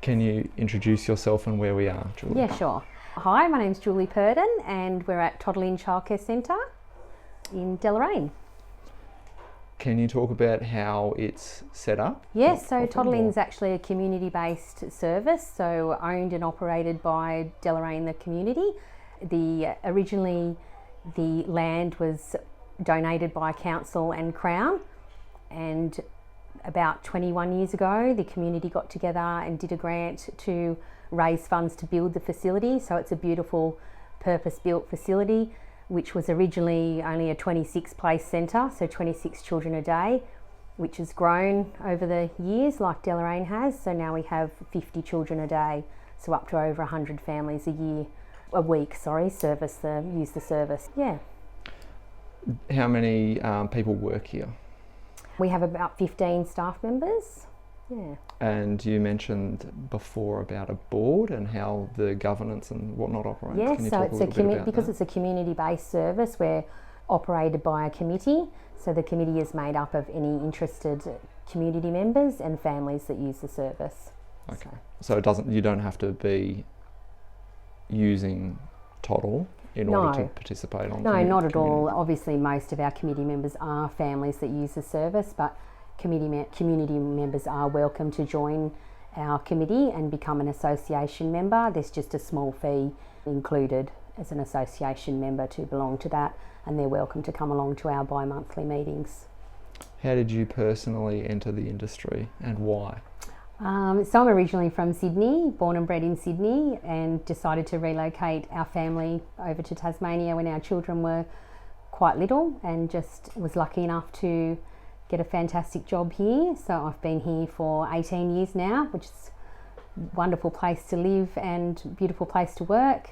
Can you introduce yourself and where we are, Julie? Yeah, sure. Hi, my name's Julie Purdon and we're at Toddle Inn Childcare Centre in Deloraine. Can you talk about how it's set up? Yes, so Toddle Inn's actually a community-based service, so owned and operated by Deloraine, the community. Originally, the land was donated by council and Crown, and about 21 years ago, the community got together and did a grant to raise funds to build the facility. So it's a beautiful purpose-built facility, which was originally only a 26-place centre, so 26 children a day, which has grown over the years like Deloraine has. So now we have 50 children a day, so up to over 100 families use the service. Yeah. How many people work here? We have about 15 staff members. Yeah. And you mentioned before about a board and how the governance and whatnot operates. Yes, Can you so talk it's a little bit about because that? it's a community-based service. We're operated by a committee. So the committee is made up of any interested community members and families that use the service. Okay. So you don't have to be using Toddle in order to participate on. No, not at all. Obviously, most of our committee members are families that use the service, but community members are welcome to join our committee and become an association member. There's just a small fee included as an association member to belong to that, and they're welcome to come along to our bi-monthly meetings. How did you personally enter the industry and why? So I'm originally from Sydney, born and bred in Sydney, and decided to relocate our family over to Tasmania when our children were quite little, and just was lucky enough to get a fantastic job here. So I've been here for 18 years now, which is a wonderful place to live and beautiful place to work.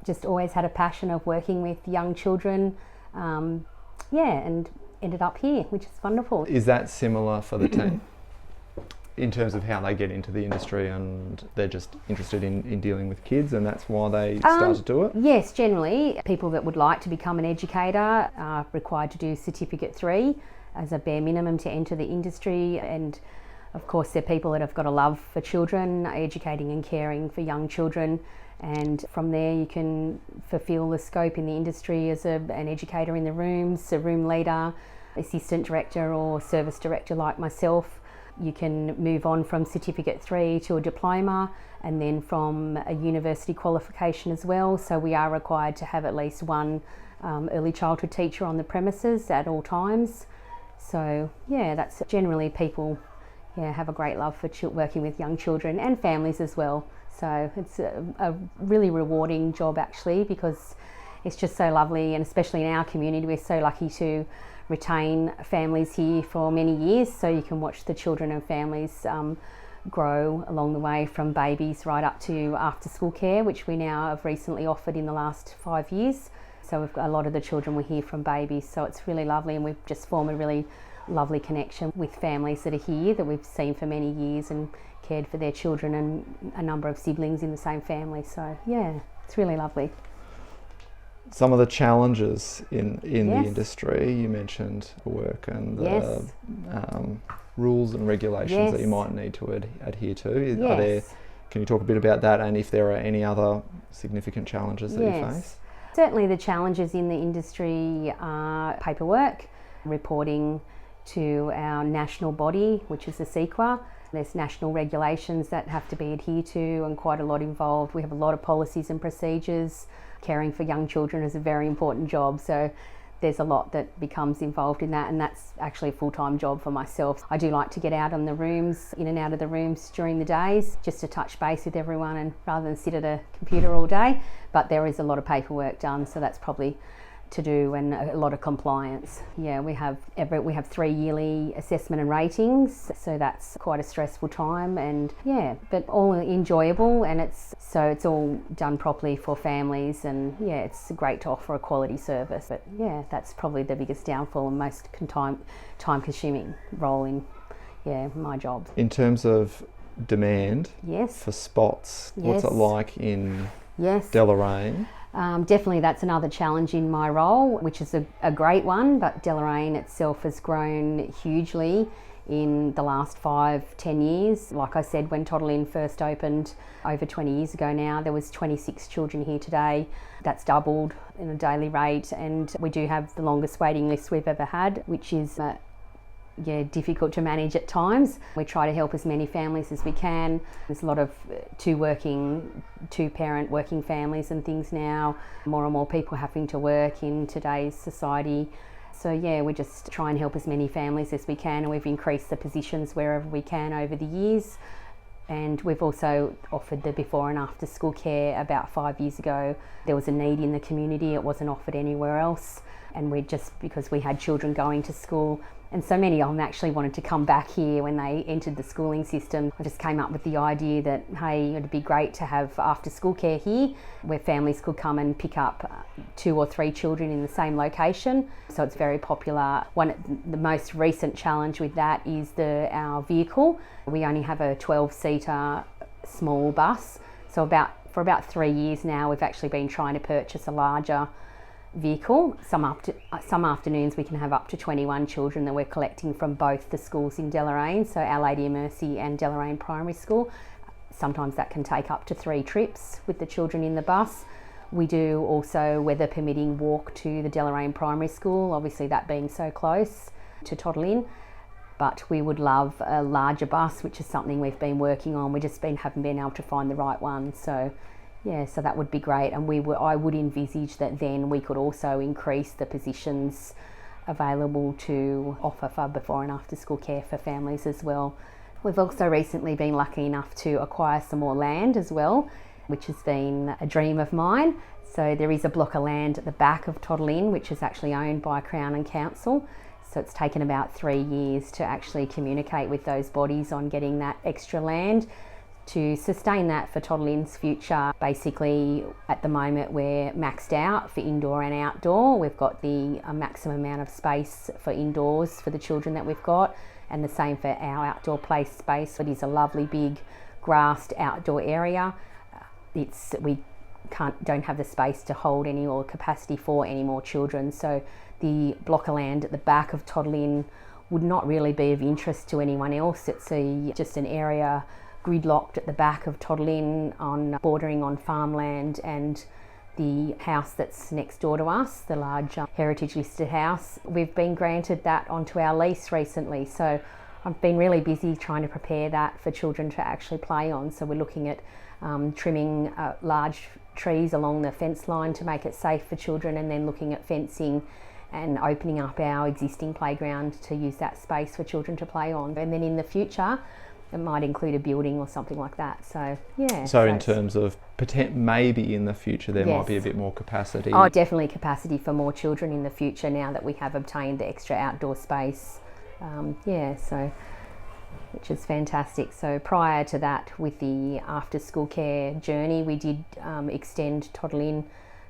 Just always had a passion of working with young children, and ended up here, which is wonderful. Is that similar for the team? In terms of how they get into the industry and they're just interested in dealing with kids and that's why they start to do it? Yes, generally people that would like to become an educator are required to do Certificate 3 as a bare minimum to enter the industry, and of course they're people that have got a love for children, educating and caring for young children, and from there you can fulfil the scope in the industry as an educator in the rooms, a room leader, assistant director or service director like myself. You can move on from Certificate 3 to a diploma and then from a university qualification as well. So we are required to have at least one early childhood teacher on the premises at all times. So yeah, that's generally people have a great love for working with young children and families as well. So it's a really rewarding job actually, because it's just so lovely, and especially in our community we're so lucky to retain families here for many years, so you can watch the children and families grow along the way from babies right up to after school care, which we now have recently offered in the last 5 years. So we've got a lot of the children were here from babies, so it's really lovely, and we've just formed a really lovely connection with families that are here that we've seen for many years and cared for their children and a number of siblings in the same family. So yeah, it's really lovely. Some of the challenges in the industry, you mentioned work and the rules and regulations that you might need to adhere to. Can you talk a bit about that, and if there are any other significant challenges that you face? Certainly the challenges in the industry are paperwork, reporting to our national body, which is the CEQA. There's national regulations that have to be adhered to and quite a lot involved. We have a lot of policies and procedures. Caring for young children is a very important job, so there's a lot that becomes involved in that, and that's actually a full-time job for myself. I do like to get out on the rooms, in and out of the rooms during the days, just to touch base with everyone and rather than sit at a computer all day. But there is a lot of paperwork done, so that's probably to do, and a lot of compliance. Yeah, we have 3 yearly assessment and ratings, so that's quite a stressful time, and but all enjoyable, and it's all done properly for families, and it's great to offer a quality service. But that's probably the biggest downfall and most time consuming role in my job. In terms of demand for spots, what's it like in Deloraine? Definitely that's another challenge in my role, which is a great one, but Deloraine itself has grown hugely in the last 5-10 years. Like I said, when Toddle Inn first opened over 20 years ago now, there was 26 children here today. That's doubled in a daily rate, and we do have the longest waiting list we've ever had, which is difficult to manage at times. We try to help as many families as we can. There's a lot of two-parent working families and things now. More and more people having to work in today's society. So we just try and help as many families as we can, and we've increased the positions wherever we can over the years. And we've also offered the before and after school care about 5 years ago. There was a need in the community, it wasn't offered anywhere else. And because we had children going to school, and so many of them actually wanted to come back here when they entered the schooling system. I just came up with the idea that, hey, it'd be great to have after school care here where families could come and pick up 2 or 3 children in the same location. So it's very popular. The most recent challenge with that is our vehicle. We only have a 12-seater small bus. So for about 3 years now, we've actually been trying to purchase a larger vehicle. Some afternoons we can have up to 21 children that we're collecting from both the schools in Deloraine, so Our Lady of Mercy and Deloraine Primary School. Sometimes that can take up to 3 trips with the children in the bus. We do also, weather permitting, walk to the Deloraine Primary School, obviously that being so close to Toddle Inn. But we would love a larger bus, which is something we've been working on. We just haven't been able to find the right one. So that would be great, and I would envisage that then we could also increase the positions available to offer for before and after school care for families as well. We've also recently been lucky enough to acquire some more land as well, which has been a dream of mine. So there is a block of land at the back of Toddle Inn, which is actually owned by Crown and Council. So it's taken about 3 years to actually communicate with those bodies on getting that extra land to sustain that for Toddle Inn's future. Basically, at the moment we're maxed out for indoor and outdoor. We've got the maximum amount of space for indoors for the children that we've got, and the same for our outdoor play space. It is a lovely big grassed outdoor area. We don't have the space to hold any or capacity for any more children, so the block of land at the back of Toddle Inn would not really be of interest to anyone else. It's just an area gridlocked at the back of Toddle Inn, bordering on farmland, and the house that's next door to us, the large heritage listed house. We've been granted that onto our lease recently, so I've been really busy trying to prepare that for children to actually play on. So we're looking at trimming large trees along the fence line to make it safe for children, and then looking at fencing and opening up our existing playground to use that space for children to play on. And then in the future, it might include a building or something like that. So in terms of maybe in the future there might be a bit more capacity. Oh, definitely capacity for more children in the future now that we have obtained the extra outdoor space. Which is fantastic. So prior to that, with the after school care journey, we did extend Toddle Inn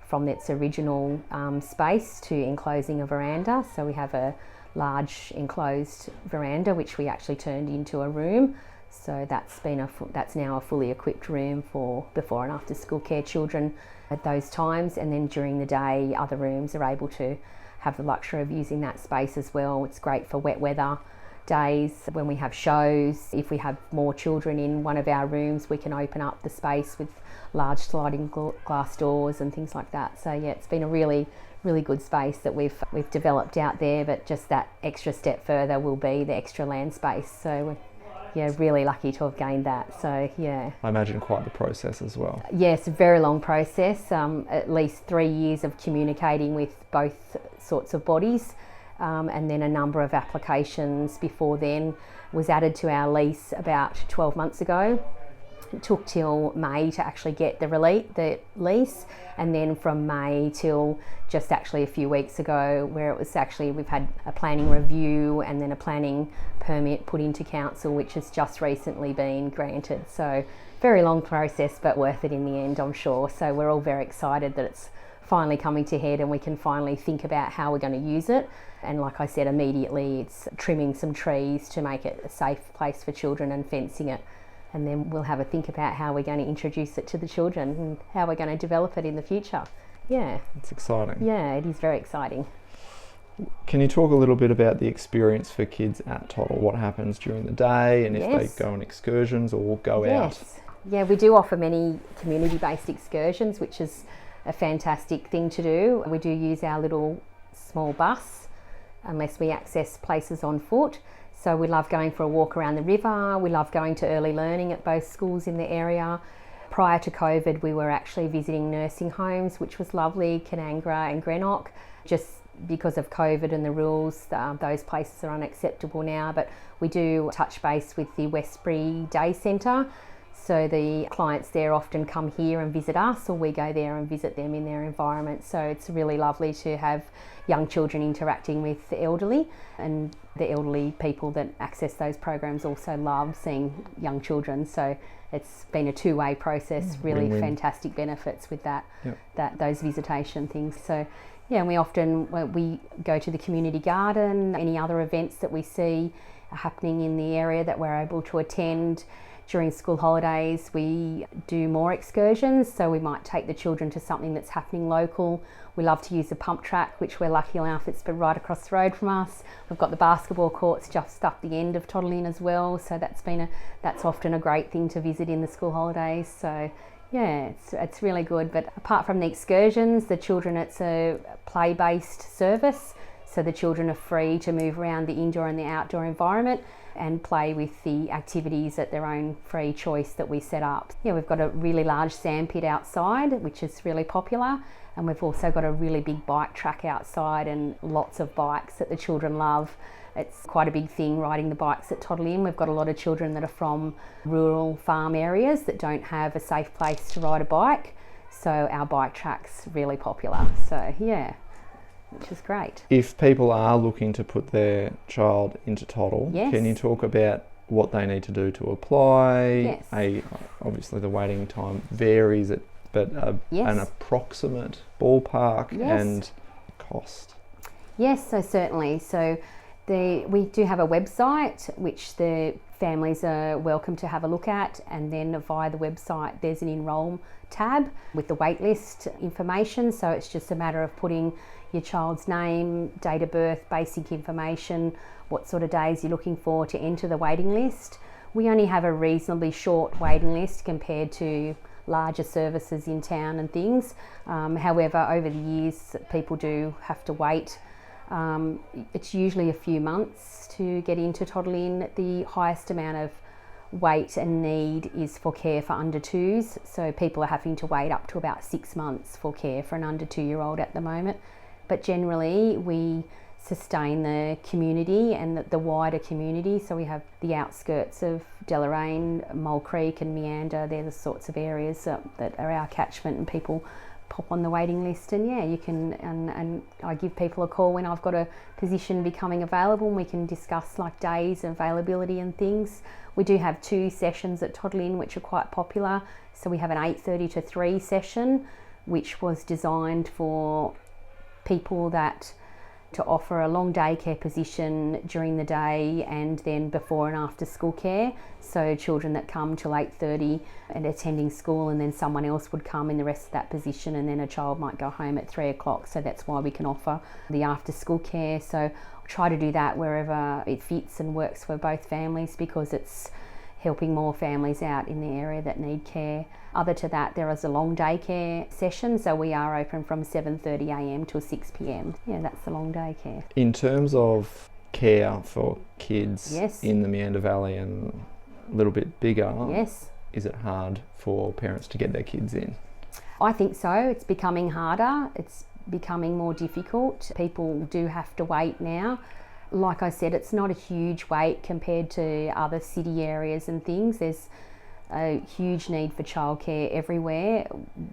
from its original space to enclosing a veranda. So we have a large enclosed veranda which we actually turned into a room. So that's now a fully equipped room for before and after school care children at those times, and then during the day other rooms are able to have the luxury of using that space as well. It's great for wet weather days when we have shows. If we have more children in one of our rooms, we can open up the space with large sliding glass doors and things like that. So it's been a really good space that we've developed out there, but just that extra step further will be the extra land space. So we're really lucky to have gained that. So I imagine quite the process as well. Yes, a very long process, at least 3 years of communicating with both sorts of bodies, and then a number of applications before then. Was added to our lease about 12 months ago. It took till May to actually get the lease, and then from May till just actually a few weeks ago, where it was actually, we've had a planning review and then a planning permit put into council, which has just recently been granted. So very long process, but worth it in the end, I'm sure. So we're all very excited that it's finally coming to head and we can finally think about how we're going to use it. And like I said, immediately it's trimming some trees to make it a safe place for children and fencing it. And then we'll have a think about how we're going to introduce it to the children and how we're going to develop it in the future. Yeah. It's exciting. Yeah, it is very exciting. Can you talk a little bit about the experience for kids at Toddle? What happens during the day, and if they go on excursions or go out? Yeah, we do offer many community-based excursions, which is a fantastic thing to do. We do use our little small bus unless we access places on foot. So we love going for a walk around the river. We love going to early learning at both schools in the area. Prior to COVID, we were actually visiting nursing homes, which was lovely, Canangra and Greenock. Just because of COVID and the rules, those places are unacceptable now, but we do touch base with the Westbury Day Centre. So the clients there often come here and visit us, or we go there and visit them in their environment. So it's really lovely to have young children interacting with the elderly, and the elderly people that access those programs also love seeing young children. So it's been a two-way process, really win-win. Fantastic benefits with that, those visitation things. So yeah, we often we go to the community garden, any other events that we see happening in the area that we're able to attend. During school holidays, we do more excursions, so we might take the children to something that's happening local. We love to use the pump track, which we're lucky enough, it's been right across the road from us. We've got the basketball courts just up the end of Toddle Inn as well, so that's often a great thing to visit in the school holidays. So yeah, it's really good. But apart from the excursions, the children, it's a play-based service, so the children are free to move around the indoor and the outdoor environment and play with the activities at their own free choice that we set up. Yeah, we've got a really large sandpit outside, which is really popular, and we've also got a really big bike track outside and lots of bikes that the children love. It's quite a big thing riding the bikes at Toddle Inn. We've got a lot of children that are from rural farm areas that don't have a safe place to ride a bike, so our bike track's really popular. So yeah, which is great. If people are looking to put their child into Toddle, can you talk about what they need to do to apply? Yes. Obviously the waiting time varies, but an approximate ballpark and cost. Yes, so certainly. So we do have a website which the families are welcome to have a look at, and then via the website there's an enrol tab with the waitlist information. So it's just a matter of putting your child's name, date of birth, basic information, what sort of days you're looking for to enter the waiting list. We only have a reasonably short waiting list compared to larger services in town and things. However, over the years people do have to wait. It's usually a few months to get into Toddle Inn. The highest amount of wait and need is for care for under twos, so people are having to wait up to about 6 months for care for an under 2-year-old at the moment. But generally we sustain the community and the wider community, so we have the outskirts of Deloraine, Mole Creek and Meander. They're the sorts of areas that are our catchment, and people pop on the waiting list, and yeah, you can, and I give people a call when I've got a position becoming available, and we can discuss like days and availability and things. We do have 2 sessions at Toddle Inn which are quite popular. So we have an 8:30 to 3 session which was designed for people to offer a long daycare position during the day and then before and after school care. So children that come till 8:30 and attending school, and then someone else would come in the rest of that position, and then a child might go home at 3 o'clock. So that's why we can offer the after school care. So I'll try to do that wherever it fits and works for both families, because it's helping more families out in the area that need care. Other to that, there is a long daycare session, so we are open from 7:30 a.m. till 6 p.m. Yeah, that's the long daycare. In terms of care for kids in the Meander Valley and a little bit bigger, is it hard for parents to get their kids in? I think so. It's becoming harder. It's becoming more difficult. People do have to wait now. Like I said, it's not a huge wait compared to other city areas and things. There's a huge need for childcare everywhere.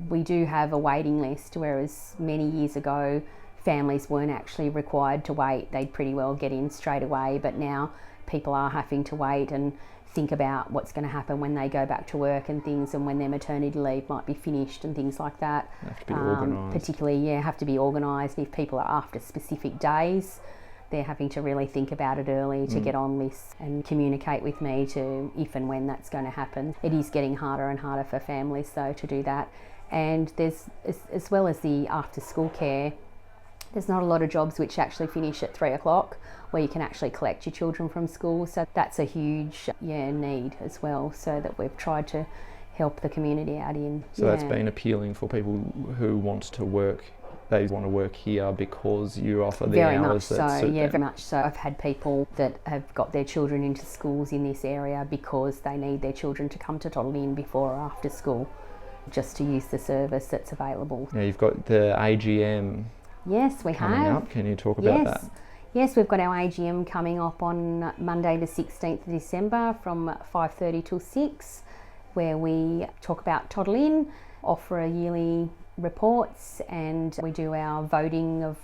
We do have a waiting list, whereas many years ago families weren't actually required to wait. They'd pretty well get in straight away, but now people are having to wait and think about what's going to happen when they go back to work and things, and when their maternity leave might be finished and things like that. Have to be organised. Particularly, have to be organised. If people are after specific days, they're having to really think about it early to get on lists and communicate with me to if and when that's going to happen. It is getting harder and harder for families though to do that. And there's, as well as the after school care, There's not a lot of jobs which actually finish at 3 o'clock where you can actually collect your children from school, so that's a huge need as well, so that we've tried to help the community out in. So that's been appealing for people who want to work. They want to work here because you offer the hours that suit them. Very much so. I've had people that have got their children into schools in this area because they need their children to come to Toddle Inn before or after school, just to use the service that's available. Now you've got the AGM. Yes, we coming have. Up. Can you talk about that? Yes, we've got our AGM coming up on Monday the 16th of December from 5:30 till 6, where we talk about Toddle Inn, offer a yearly reports, and we do our voting of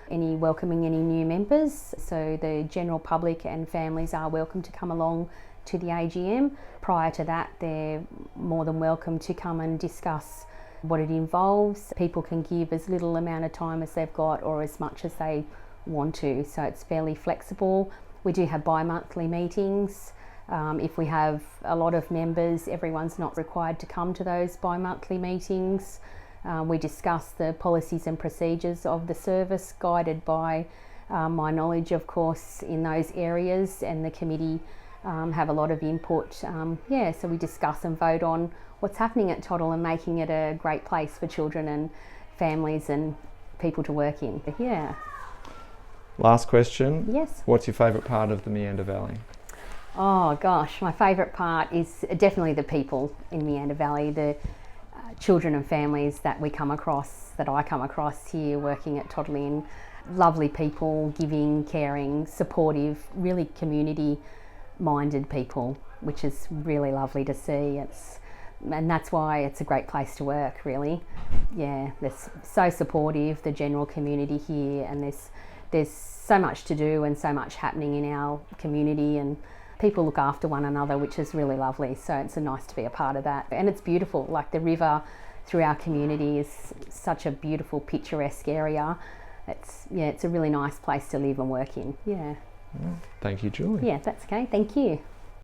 welcoming any new members. So the general public and families are welcome to come along to the AGM. Prior to that, they're more than welcome to come and discuss what it involves. People can give as little amount of time as they've got or as much as they want to, so it's fairly flexible. We do have bi-monthly meetings. If we have a lot of members, everyone's not required to come to those bi-monthly meetings. We discuss the policies and procedures of the service, guided by my knowledge, of course, in those areas, and the committee have a lot of input. So we discuss and vote on what's happening at Toddle and making it a great place for children and families and people to work in. Last question. Yes. What's your favourite part of the Meander Valley? Oh gosh, my favourite part is definitely the people in Meander Valley, the children and families that I come across here working at Toddle Inn. Lovely people, giving, caring, supportive, really community-minded people, which is really lovely to see. And that's why it's a great place to work, really. Yeah, they're so supportive, the general community here, and there's so much to do and so much happening in our community, and people look after one another, which is really lovely. So it's nice to be a part of that. And it's beautiful, like the river through our community is such a beautiful, picturesque area. It's a really nice place to live and work in. Yeah. Thank you, Julie. Yeah, that's okay. Thank you.